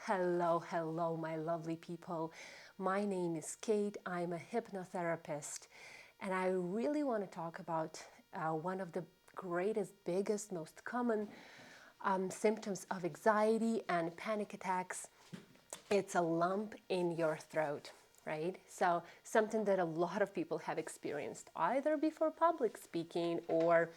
Hello, my lovely people. My name is Kate. I'm a hypnotherapist, and I really want to talk about one of the greatest, biggest, most common symptoms of anxiety and panic attacks. It's a lump in your throat, right? So something that a lot of people have experienced either before public speaking or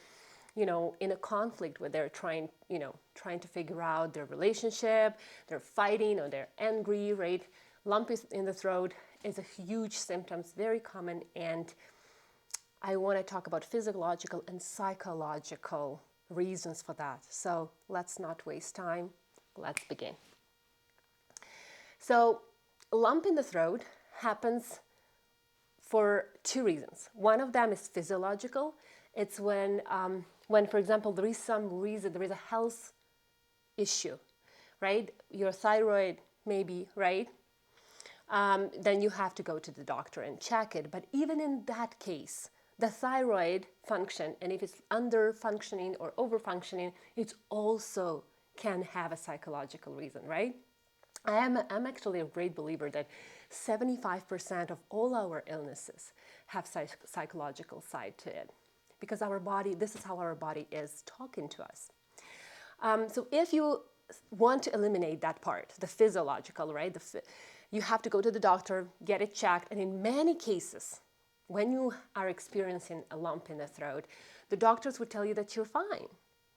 in a conflict where they're trying to figure out their relationship, they're fighting or they're angry, right? Lump in the throat is a huge symptom, it's very common, and I want to talk about physiological and psychological reasons for that. So let's not waste time. Let's begin. So a lump in the throat happens for two reasons. One of them is physiological. It's when, for example, there is some reason, there is a health issue, right? Your thyroid maybe, right? Then you have to go to the doctor and check it. But even in that case, the thyroid function, and if it's under functioning or over functioning, it also can have a psychological reason, right? I'm actually a great believer that 75% of all our illnesses have psychological side to it, because our body, this is how our body is talking to us. So if you want to eliminate that part, the physiological, right? You have to go to the doctor, get it checked, and in many cases, when you are experiencing a lump in the throat, the doctors would tell you that you're fine.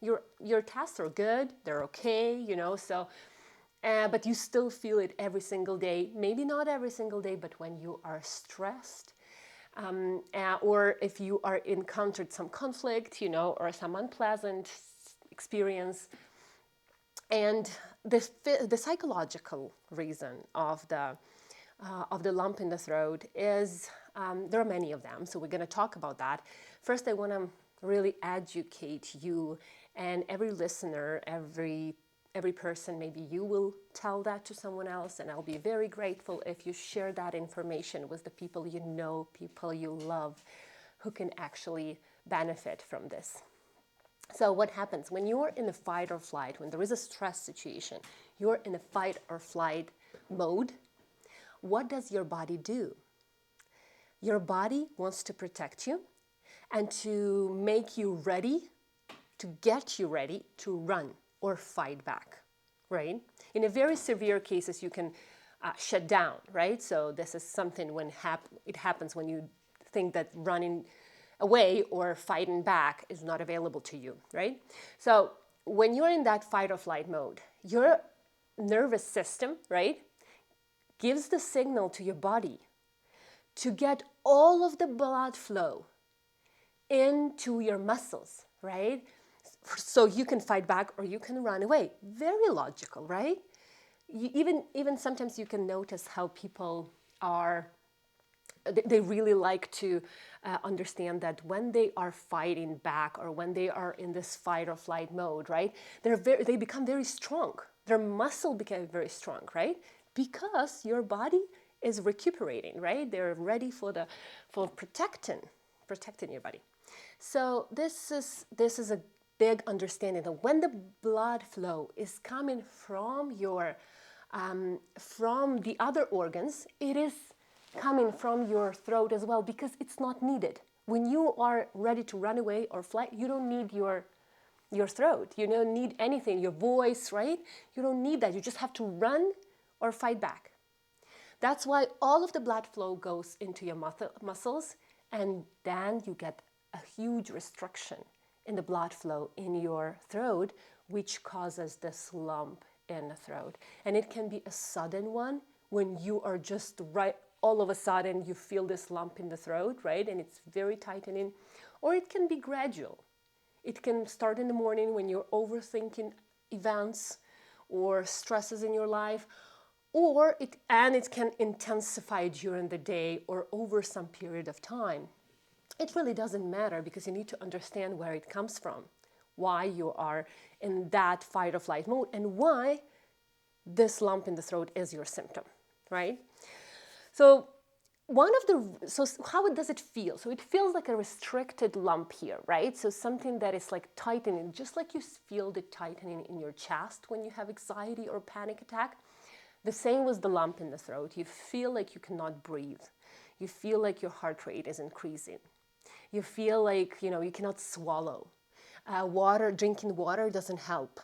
Your tests are good, they're okay, but you still feel it every single day. Maybe not every single day, but when you are stressed, or if you are encountered some conflict, or some unpleasant experience. And the psychological reason of the lump in the throat is, there are many of them, so we're going to talk about that. First, I want to really educate you and every listener, every person. Maybe you will tell that to someone else, and I'll be very grateful if you share that information with the people you know, people you love, who can actually benefit from this. So what happens when you're in a fight or flight, when there is a stress situation, you're in a fight or flight mode, what does your body do? Your body wants to protect you and to make you ready, to get you ready to run or fight back, right? In a very severe cases, you can shut down, right? So this is something when it happens when you think that running away or fighting back is not available to you, right? So when you're in that fight or flight mode, your nervous system, right, gives the signal to your body to get all of the blood flow into your muscles, right? So you can fight back or you can run away. Very logical, right? Even sometimes you can notice how people are, they really like to understand that when they are fighting back or when they are in this fight or flight mode, right? They become very strong. Their muscle became very strong, right? Because your body is recuperating, right? They're ready for protecting your body. So this is a big understanding that when the blood flow is coming from from the other organs, it is coming from your throat as well, because it's not needed. When you are ready to run away or fly, you don't need your throat. You don't need anything, your voice, right? You don't need that. You just have to run or fight back. That's why all of the blood flow goes into your muscles, and then you get a huge restriction in the blood flow in your throat, which causes this lump in the throat. And it can be a sudden one when you are just right, all of a sudden you feel this lump in the throat, right? And it's very tightening. Or it can be gradual. It can start in the morning when you're overthinking events or stresses in your life, or it can intensify during the day or over some period of time. It really doesn't matter, because you need to understand where it comes from, why you are in that fight or flight mode, and why this lump in the throat is your symptom, right? So how does it feel? So it feels like a restricted lump here, right? So something that is like tightening, just like you feel the tightening in your chest when you have anxiety or panic attack. The same with the lump in the throat. You feel like you cannot breathe. You feel like your heart rate is increasing. You feel like, you cannot swallow. Drinking water doesn't help,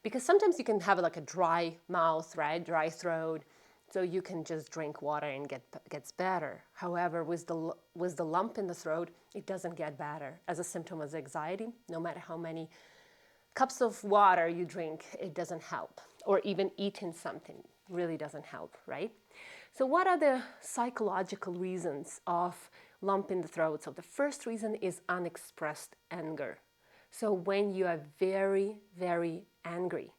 because sometimes you can have like a dry mouth, right? Dry throat. So you can just drink water and gets better. However, with the lump in the throat, it doesn't get better. As a symptom of anxiety, no matter how many cups of water you drink, it doesn't help. Or even eating something really doesn't help, right? So what are the psychological reasons of lump in the throat? So the first reason is unexpressed anger. So when you are very, very angry,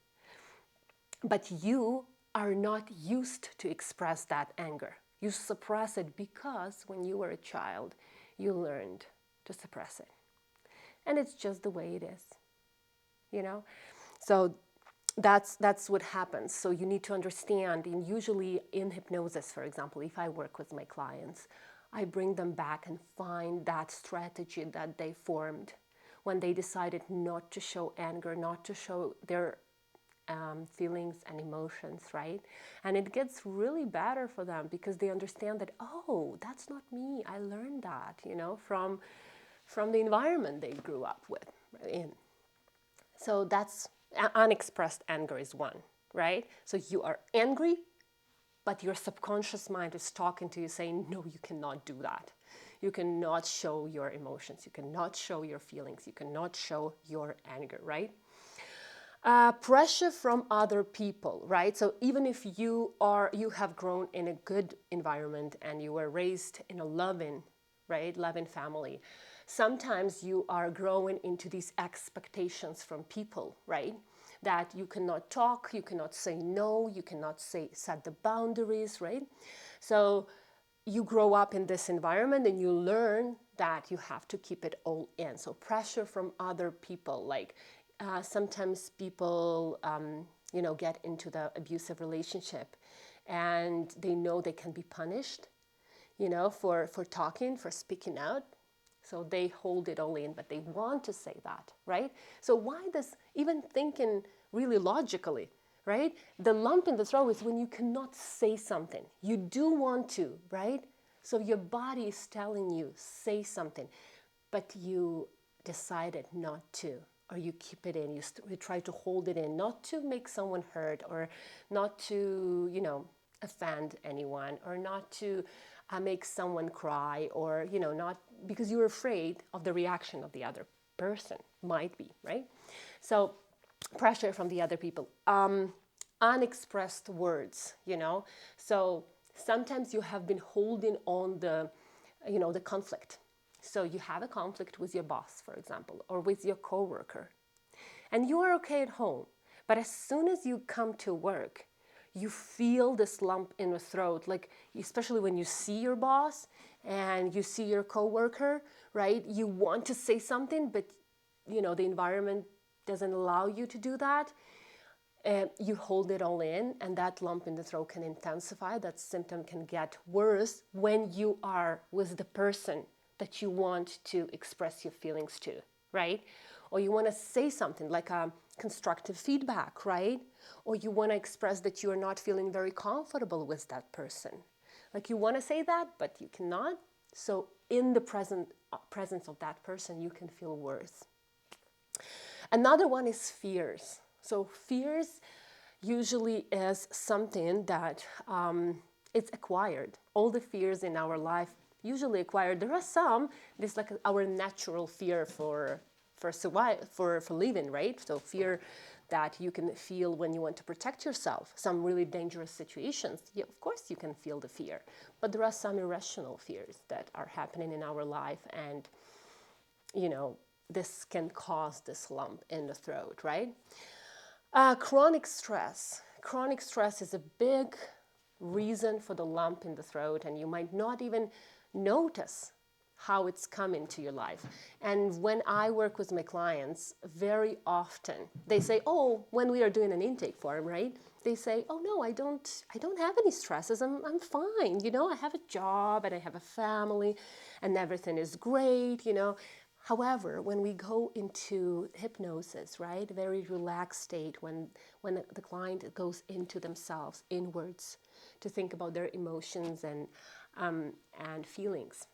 but you are not used to express that anger. You suppress it because when you were a child, you learned to suppress it. And it's just the way it is, So that's what happens. So you need to understand, and usually in hypnosis, for example, if I work with my clients, I bring them back and find that strategy that they formed when they decided not to show anger, not to show their feelings and emotions, right? And it gets really better for them because they understand that, oh, that's not me. I learned that, from the environment they grew up in. So that's unexpressed anger is one, right? So you are angry, but your subconscious mind is talking to you saying, no, you cannot do that. You cannot show your emotions. You cannot show your feelings. You cannot show your anger, right? Pressure from other people, right? So even if you have grown in a good environment and you were raised in a loving family, sometimes you are growing into these expectations from people, right? That you cannot talk, you cannot say no, you cannot set the boundaries, right? So you grow up in this environment and you learn that you have to keep it all in. So pressure from other people, like sometimes people, get into the abusive relationship and they know they can be punished, for talking, for speaking out. So they hold it all in, but they want to say that, right? So why does, even thinking really logically, right? The lump in the throat is when you cannot say something. You do want to, right? So your body is telling you, say something, but you decided not to, or you keep it in. You try to hold it in, not to make someone hurt, or not to, offend anyone, or not to make someone cry, or, not because you're afraid of the reaction of the other person, might be, right? So pressure from the other people. Unexpressed words, So sometimes you have been holding on the conflict. So you have a conflict with your boss, for example, or with your coworker, and you are okay at home. But as soon as you come to work, you feel this lump in the throat, like especially when you see your boss and you see your coworker, right? You want to say something, but the environment doesn't allow you to do that. You hold it all in, and that lump in the throat can intensify. That symptom can get worse when you are with the person that you want to express your feelings to, right? Or you want to say something like a constructive feedback, right? Or you want to express that you are not feeling very comfortable with that person. Like you want to say that, but you cannot. So in the presence of that person, you can feel worse. Another one is fears. So fears usually is something that it's acquired. All the fears in our life usually acquired. There are some, this like our natural fear for living, right? So fear that you can feel when you want to protect yourself. Some really dangerous situations, yeah, of course you can feel the fear. But there are some irrational fears that are happening in our life, and this can cause this lump in the throat, right? Chronic stress. Chronic stress is a big reason for the lump in the throat, and you might not even notice how it's come into your life. And when I work with my clients, very often they say, oh, when we are doing an intake form, right? They say, oh no, I don't have any stresses. I'm fine. I have a job and I have a family and everything is great, However, when we go into hypnosis, right, very relaxed state, when the client goes into themselves, inwards, to think about their emotions and feelings,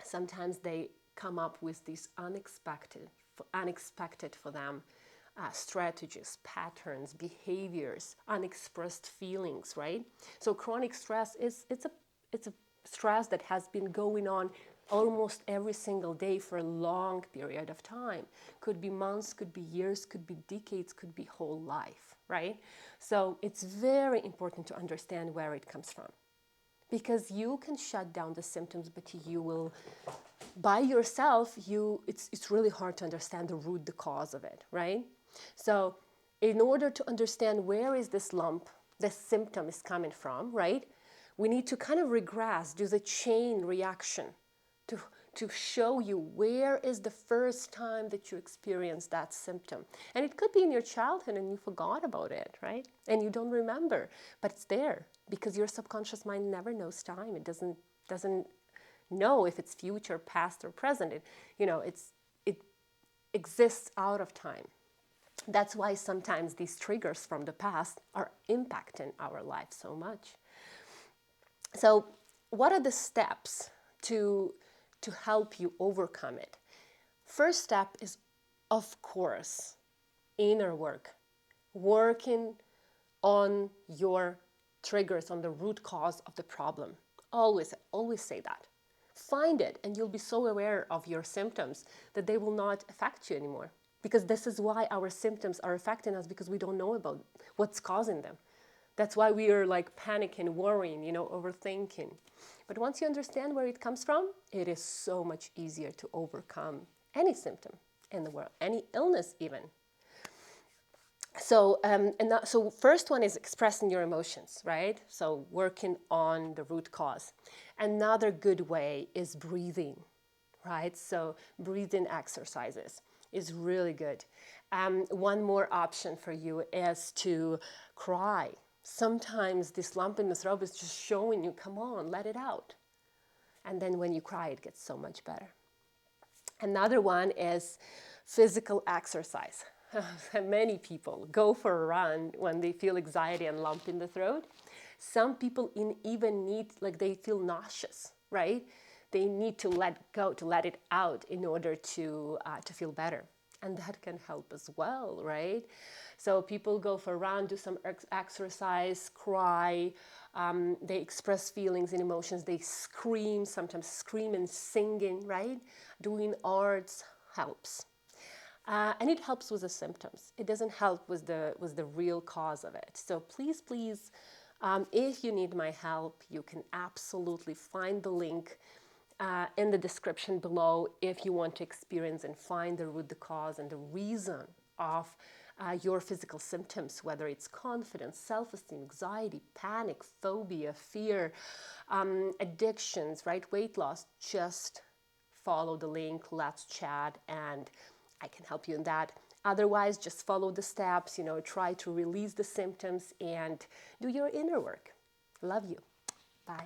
sometimes they come up with these unexpected for them strategies, patterns, behaviors, unexpressed feelings, right? So chronic stress it's a stress that has been going on almost every single day for a long period of time. Could be months, could be years, could be decades, could be whole life, right? So it's very important to understand where it comes from. Because you can shut down the symptoms, but you will, by yourself, it's really hard to understand the root, the cause of it, right? So in order to understand where is this lump, this symptom is coming from, right? We need to kind of regress, do the chain reaction to show you where is the first time that you experienced that symptom. And it could be in your childhood and you forgot about it, right? And you don't remember, but it's there because your subconscious mind never knows time. It doesn't know if it's future, past, or present. It exists out of time. That's why sometimes these triggers from the past are impacting our life so much. So what are the steps to help you overcome it? First step is, of course, inner work. Working on your triggers, on the root cause of the problem. Always say that. Find it, and you'll be so aware of your symptoms that they will not affect you anymore. Because this is why our symptoms are affecting us, because we don't know about what's causing them. That's why we are like panicking, worrying, overthinking. But once you understand where it comes from, it is so much easier to overcome any symptom in the world, any illness even. So, so first one is expressing your emotions, right? So working on the root cause. Another good way is breathing, right? So breathing exercises is really good. One more option for you is to cry. Sometimes this lump in the throat is just showing you, come on, let it out. And then when you cry, it gets so much better. Another one is physical exercise. Many people go for a run when they feel anxiety and lump in the throat. Some people even need, they feel nauseous, right? They need to let go, to let it out in order to feel better. And that can help as well, right? So people go for a run, do some exercise, cry, they express feelings and emotions, they scream, sometimes scream and singing, right? Doing arts helps. And it helps with the symptoms. It doesn't help with the real cause of it. So please, if you need my help, you can absolutely find the link in the description below if you want to experience and find the root, the cause, and the reason of your physical symptoms, whether it's confidence, self-esteem, anxiety, panic, phobia, fear, addictions, right, weight loss. Just follow the link, let's chat, and I can help you in that. Otherwise, just follow the steps, try to release the symptoms and do your inner work. Love you. Bye.